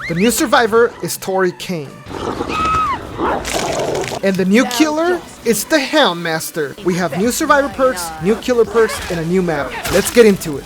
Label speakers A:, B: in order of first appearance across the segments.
A: The new survivor is Tori Kane. And the new killer is the Houndmaster. We have new survivor perks, new killer perks, and a new map. Let's get into it.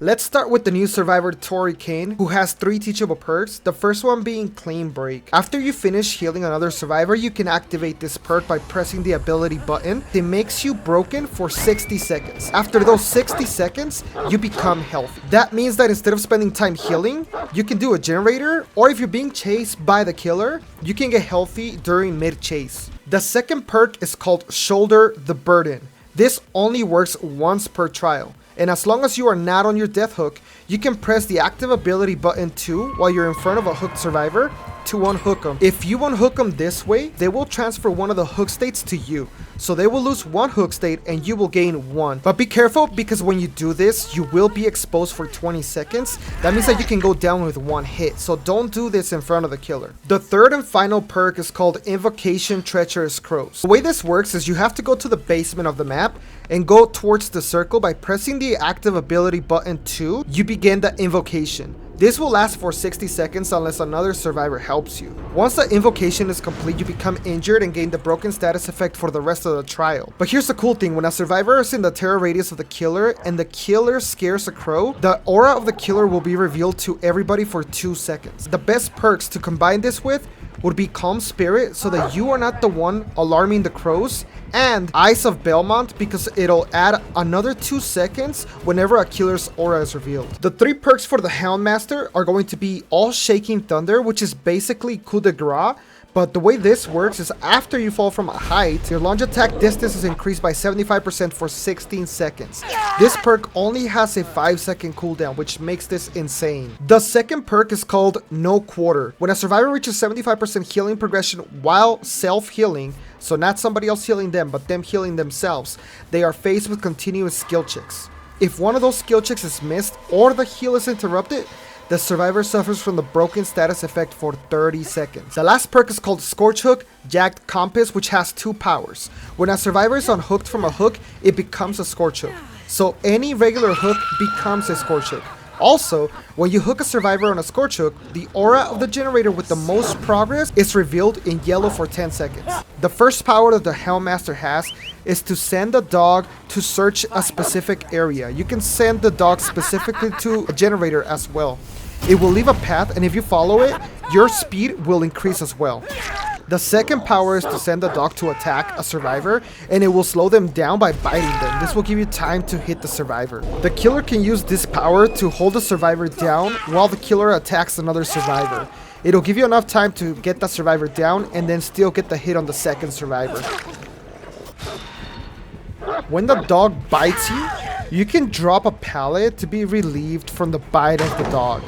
A: Let's start with the new survivor Tori Kane, who has 3 teachable perks, the first one being Clean Break. After you finish healing another survivor, you can activate this perk by pressing the ability button. It makes you broken for 60 seconds. After those 60 seconds, you become healthy. That means that instead of spending time healing, you can do a generator, or if you're being chased by the killer, you can get healthy during mid-chase. The second perk is called Shoulder the Burden. This only works once per trial. And as long as you are not on your death hook, you can press the active ability button 2 while you're in front of a hooked survivor to unhook them. If you unhook them this way, they will transfer one of the hook states to you. So they will lose 1 hook state and you will gain 1. But be careful, because when you do this, you will be exposed for 20 seconds. That means that you can go down with 1 hit. So don't do this in front of the killer. The third and final perk is called Invocation Treacherous Crows. The way this works is you have to go to the basement of the map and go towards the circle. By pressing the active ability button 2, you begin the invocation. This will last for 60 seconds unless another survivor helps you. Once the invocation is complete, you become injured and gain the broken status effect for the rest of the trial. But here's the cool thing: when a survivor is in the terror radius of the killer and the killer scares a crow, the aura of the killer will be revealed to everybody for 2 seconds. The best perks to combine this with would be Calm Spirit, so that you are not the one alarming the crows, and Eyes of Belmont, because it'll add another 2 seconds whenever a killer's aura is revealed. The 3 perks for the Houndmaster are going to be All Shaking Thunder, which is basically coup de grace. But the way this works is after you fall from a height, your launch attack distance is increased by 75% for 16 seconds. This perk only has a 5-second cooldown, which makes this insane. The second perk is called No Quarter. When a survivor reaches 75% healing progression while self-healing, so not somebody else healing them, but them healing themselves, they are faced with continuous skill checks. If one of those skill checks is missed or the heal is interrupted, the survivor suffers from the broken status effect for 30 seconds. The last perk is called Scorch Hook Jagged Compass, which has 2 powers. When a survivor is unhooked from a hook, it becomes a Scorch Hook. So any regular hook becomes a Scorch Hook. Also, when you hook a survivor on a Scorch Hook, the aura of the generator with the most progress is revealed in yellow for 10 seconds. The first power that the Houndmaster has is to send a dog to search a specific area. You can send the dog specifically to a generator as well. It will leave a path, and if you follow it, your speed will increase as well. The second power is to send the dog to attack a survivor, and it will slow them down by biting them. This will give you time to hit the survivor. The killer can use this power to hold the survivor down while the killer attacks another survivor. It'll give you enough time to get the survivor down and then still get the hit on the second survivor. When the dog bites you, you can drop a pallet to be relieved from the bite of the dog.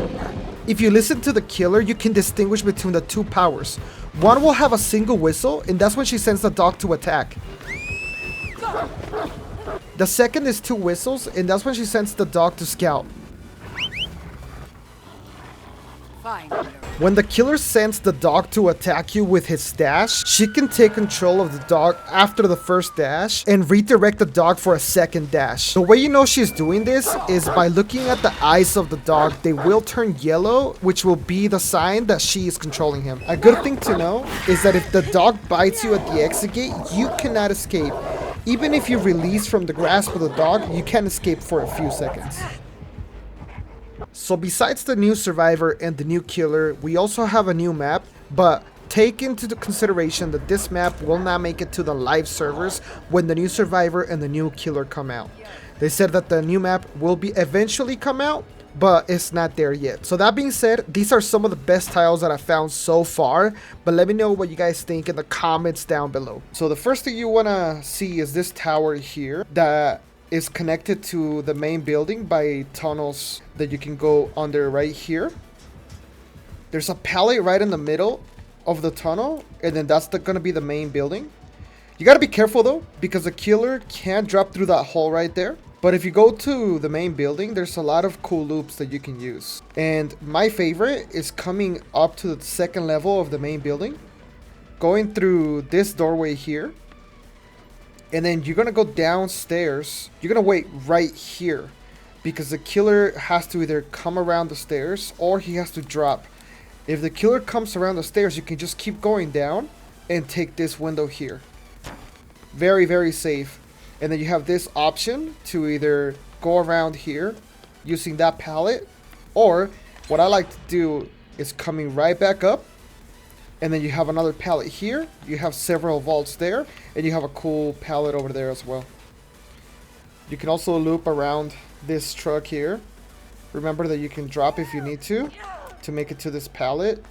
A: If you listen to the killer, you can distinguish between the 2 powers. One will have a single whistle, and that's when she sends the dog to attack. The second is 2 whistles, and that's when she sends the dog to scout. When the killer sends the dog to attack you with his dash, she can take control of the dog after the first dash and redirect the dog for a second dash. The way you know she's doing this is by looking at the eyes of the dog. They will turn yellow, which will be the sign that she is controlling him. A good thing to know is that if the dog bites you at the exit gate, you cannot escape. Even if you release from the grasp of the dog, you can escape for a few seconds. So besides the new survivor and the new killer, we also have a new map, but take into consideration that this map will not make it to the live servers when the new survivor and the new killer come out. They said that the new map will be eventually come out, but it's not there yet. So that being said, these are some of the best tiles that I found so far, but let me know what you guys think in the comments down below. So the first thing you want to see is this tower here that is connected to the main building by tunnels that you can go under right here. There's a pallet right in the middle of the tunnel, and then that's gonna be the main building. You gotta be careful though, because the killer can't drop through that hole right there. But if you go to the main building, there's a lot of cool loops that you can use. And my favorite is coming up to the second level of the main building, going through this doorway here. And then you're gonna go downstairs. You're gonna wait right here. because the killer has to either come around the stairs or he has to drop. If the killer comes around the stairs, you can just keep going down and take this window here. Very, very safe. And then you have this option to either go around here using that pallet, or what I like to do is coming right back up, and then you have another pallet here. You have several vaults there, and you have a cool pallet over there as well. You can also loop around this truck here. Remember that you can drop if you need to make it to this pallet.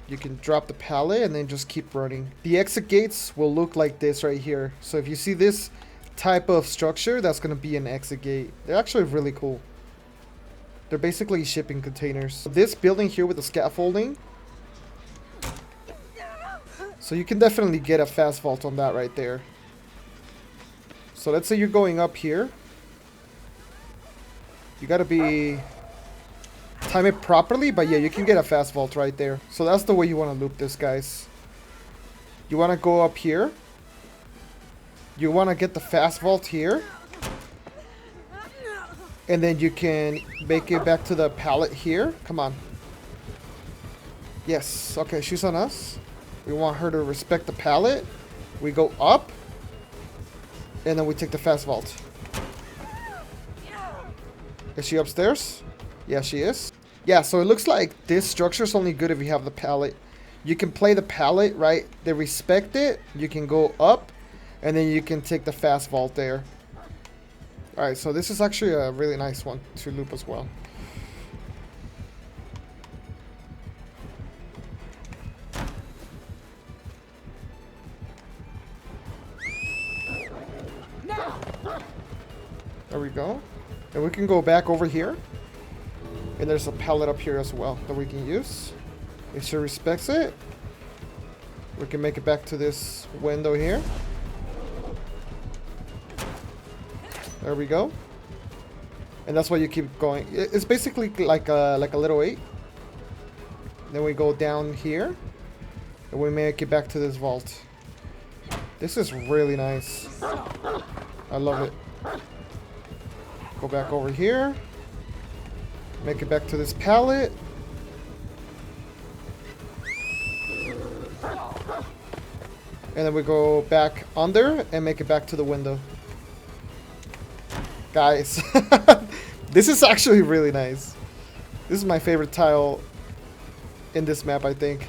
A: You can drop the pallet and then just keep running. The exit gates will look like this right here. So if you see this type of structure, that's going to be an exit gate. They're actually really cool. They're basically shipping containers. This building here with the scaffolding, so you can definitely get a fast vault on that right there. So let's say you're going up here. You gotta time it properly, but yeah, you can get a fast vault right there. So that's the way you want to loop this, guys. You want to go up here. You want to get the fast vault here. And then you can make it back to the pallet here. Come on. Yes. Okay, she's on us. We want her to respect the pallet. We go up. And then we take the fast vault. Is she upstairs? Yeah, she is. Yeah, so it looks like this structure is only good if you have the pallet. You can play the pallet, right? They respect it. You can go up. And then you can take the fast vault there. Alright, so this is actually a really nice one to loop as well. There we go. And we can go back over here. And there's a pallet up here as well that we can use. If she respects it, we can make it back to this window here. There we go. And that's why you keep going. It's basically like a little 8. Then we go down here. And we make it back to this vault. This is really nice. I love it. Go back over here. Make it back to this pallet. And then we go back under and make it back to the window. Guys, this is actually really nice. This is my favorite tile in this map, I think.